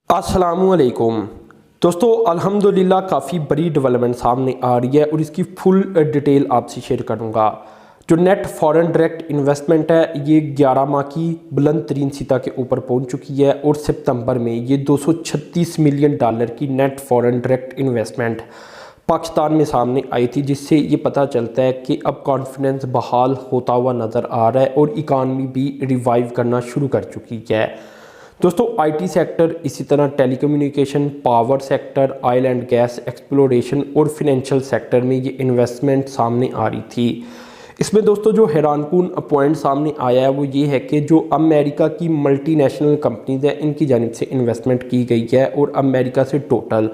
अस्सलामुअलैकुम दोस्तों, अल्हम्दुलिल्लाह काफ़ी बड़ी डेवलपमेंट सामने आ रही है और इसकी फुल डिटेल आपसे शेयर करूंगा। जो नेट फॉरेन डायरेक्ट इन्वेस्टमेंट है ये 11 माह की बुलंद तरीन सतह के ऊपर पहुंच चुकी है और सितंबर में ये 236 मिलियन डॉलर की net foreign direct investment Pakistan में सामने आई थी, जिससे ये पता चलता है कि अब कॉन्फिडेंस बहाल होता हुआ नज़र आ रहा है और इकानमी भी रिवाइव करना शुरू कर चुकी है। दोस्तों, आईटी सेक्टर, इसी तरह telecommunication, power sector, oil and gas exploration और फिनेंशियल सेक्टर में ये इन्वेस्टमेंट सामने आ रही थी। इसमें दोस्तों जो हैरानकुन पॉइंट सामने आया है वो ये है कि जो अमेरिका की मल्टीनेशनल कंपनीज है इनकी जानिब से इन्वेस्टमेंट की गई है और अमेरिका से टोटल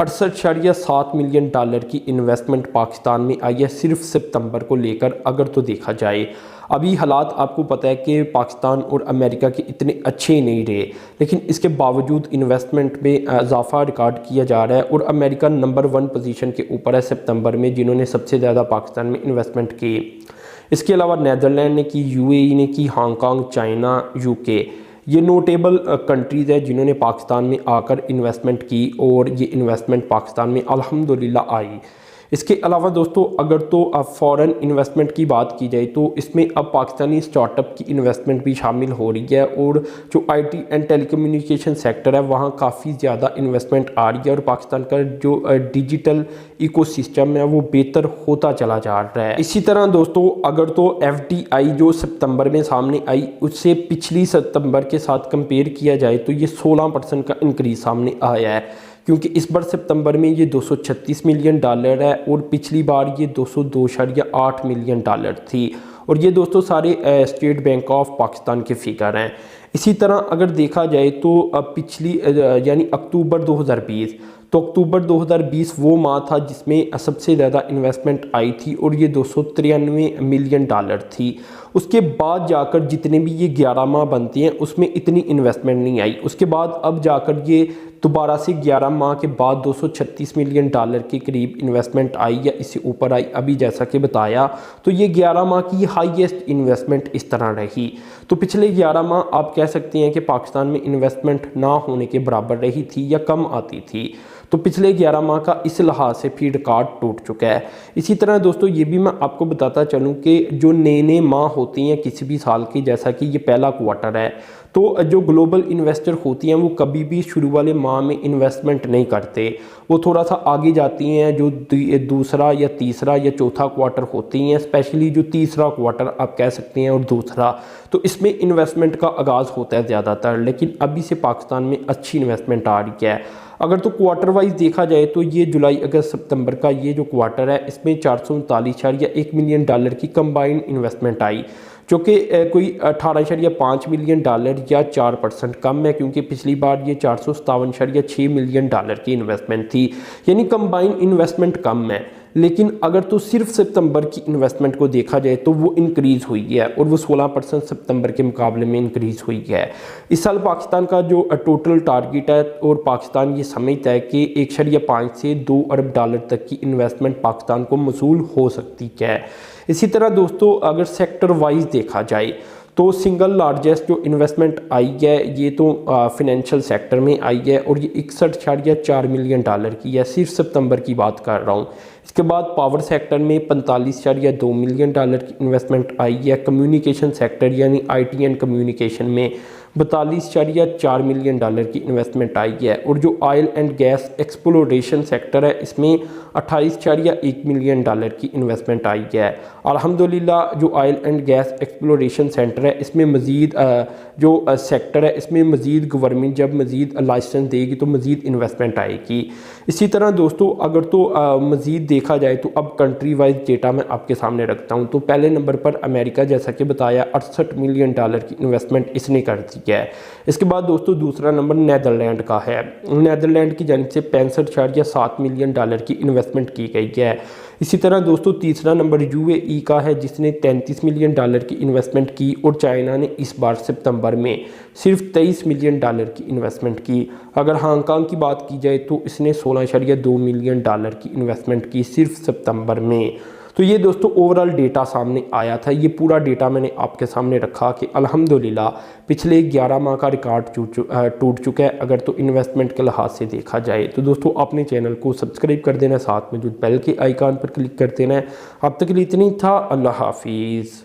68.7 मिलियन डॉलर की इन्वेस्टमेंट पाकिस्तान में आई है सिर्फ सितंबर को लेकर। अगर तो देखा जाए अभी हालात आपको पता है कि पाकिस्तान और अमेरिका के इतने अच्छे नहीं रहे, लेकिन इसके बावजूद इन्वेस्टमेंट में इजाफा रिकॉर्ड किया जा रहा है और अमेरिका नंबर 1 पोजीशन के ऊपर है सितंबर में, जिन्होंने सबसे ज़्यादा पाकिस्तान में इन्वेस्टमेंट की। इसके अलावा नीदरलैंड ने की, यूएई ने की, हांगकांग, चाइना, यूके, ये नोटेबल कंट्रीज़ है जिन्होंने पाकिस्तान में आकर इन्वेस्टमेंट की और ये इन्वेस्टमेंट पाकिस्तान में अल्हम्दुलिल्लाह आई। इसके अलावा दोस्तों अगर तो अब फॉरेन इन्वेस्टमेंट की बात की जाए तो इसमें अब पाकिस्तानी स्टार्टअप की इन्वेस्टमेंट भी शामिल हो रही है और जो आईटी एंड टेलीकम्युनिकेशन सेक्टर है वहाँ काफ़ी ज़्यादा इन्वेस्टमेंट आ रही है और पाकिस्तान का जो डिजिटल इकोसिस्टम है वो बेहतर होता चला जा रहा है। इसी तरह दोस्तों अगर तो एफडीआई जो सितंबर में सामने आई उससे पिछली सितंबर के साथ कंपेयर किया जाए तो ये 16% का इंक्रीज सामने आया है, क्योंकि इस बार सितंबर में ये 236 मिलियन डॉलर है और पिछली बार ये 202.8 मिलियन डॉलर थी। और ये दोस्तों सारे स्टेट बैंक ऑफ पाकिस्तान के फिगर हैं। इसी तरह अगर देखा जाए तो पिछली यानी अक्टूबर 2020, तो अक्टूबर 2020 वो माह था जिसमें सबसे ज़्यादा इन्वेस्टमेंट आई थी और ये 293 मिलियन डॉलर थी। उसके बाद जाकर जितने भी ये 11 माह बनते हैं उसमें इतनी इन्वेस्टमेंट नहीं आई। उसके बाद अब जाकर ये दोबारा से 11 माह के बाद 236 मिलियन डॉलर के करीब इन्वेस्टमेंट आई या इससे ऊपर आई। अभी जैसा कि बताया तो ये 11 माह की हाईएस्ट इन्वेस्टमेंट इस तरह रही। तो पिछले 11 माह आप कह सकते हैं कि पाकिस्तान में इन्वेस्टमेंट ना होने के बराबर रही थी या कम आती थी। तो पिछले 11 माह का इस लिहाज से भी रिकॉर्ड टूट चुका है। इसी तरह दोस्तों ये भी मैं आपको बताता चलूँ कि जो नए माह होते हैं किसी भी साल की, जैसा कि ये पहला क्वार्टर है, तो जो ग्लोबल इन्वेस्टर होती हैं वो कभी भी शुरू वाले माह में इन्वेस्टमेंट नहीं करते, वो थोड़ा सा आगे जाती हैं। जो दूसरा या तीसरा या चौथा क्वार्टर होती हैं, स्पेशली जो तीसरा क्वार्टर आप कह सकते हैं और दूसरा, तो इसमें इन्वेस्टमेंट का आगाज़ होता है ज़्यादातर। लेकिन अभी से पाकिस्तान में अच्छी इन्वेस्टमेंट आ रही है। अगर तो क्वार्टर वाइज देखा जाए तो ये जुलाई, अगस्त, सितंबर का ये जो क्वार्टर है इसमें 439.1 मिलियन डॉलर की कंबाइंड इन्वेस्टमेंट आई, जो कि कोई 18.5 मिलियन डॉलर या 4% कम है, क्योंकि पिछली बार ये 457.6 मिलियन डॉलर की इन्वेस्टमेंट थी, यानी कंबाइंड इन्वेस्टमेंट कम है। लेकिन अगर तो सिर्फ सितंबर की इन्वेस्टमेंट को देखा जाए तो वो इंक्रीज़ हुई है और वो 16% सितंबर के मुकाबले में इंक्रीज़ हुई है। इस साल पाकिस्तान का जो टोटल टारगेट है और पाकिस्तान ये समझता है कि 1.5 से 2 अरब डॉलर तक की इन्वेस्टमेंट पाकिस्तान को मसूल हो सकती है। इसी तरह दोस्तों अगर सेक्टर वाइज देखा जाए तो सिंगल लार्जेस्ट जो इन्वेस्टमेंट आई है ये तो फिनेंशियल सेक्टर में आई है और ये 61.4 मिलियन डॉलर की है, सिर्फ सितंबर की बात कर रहा हूँ। इसके बाद पावर सेक्टर में 45.2 मिलियन डॉलर की इन्वेस्टमेंट आई है। कम्युनिकेशन सेक्टर यानी आईटी एंड कम्युनिकेशन में 42.4 मिलियन डॉलर की इन्वेस्टमेंट आई है और जो oil and gas exploration sector है इसमें 28.1 मिलियन डॉलर की इन्वेस्टमेंट आई है। अल्हम्दुलिल्लाह जो oil and gas exploration centre है इसमें मज़ीद जो सेक्टर है इसमें मज़ीद गवर्नमेंट जब मज़ीद लाइसेंस देगी तो मज़ीद इन्वेस्टमेंट आएगी। इसी तरह दोस्तों अगर तो मज़ीद देखा जाए तो अब कंट्री वाइज डेटा मैं आपके सामने रखता हूँ। तो पहले नंबर पर अमेरिका, जैसा कि बताया, 68 मिलियन डॉलर की इन्वेस्टमेंट इसने कर दी है। इसके बाद दोस्तों दूसरा नंबर नीदरलैंड का है। नीदरलैंड की जानिब से 65.7 मिलियन डॉलर की इन्वेस्टमेंट की गई है। इसी तरह दोस्तों तीसरा नंबर यूएई का है जिसने 33 मिलियन डॉलर की इन्वेस्टमेंट की और चाइना ने इस बार सितंबर में सिर्फ 23 मिलियन डॉलर की इन्वेस्टमेंट की। अगर हांगकांग की बात की जाए तो इसने 16.2 मिलियन डॉलर की इन्वेस्टमेंट की सिर्फ सितंबर में। तो ये दोस्तों ओवरऑल डेटा सामने आया था। ये पूरा डेटा मैंने आपके सामने रखा कि अल्हम्दुलिल्लाह पिछले 11 माह का रिकॉर्ड टूट चुका है अगर तो इन्वेस्टमेंट के लिहाज से देखा जाए। तो दोस्तों अपने चैनल को सब्सक्राइब कर देना, साथ में जो बेल के आइकन पर क्लिक कर देना है। अब तक के लिए इतनी था। अल्लाह हाफिज़।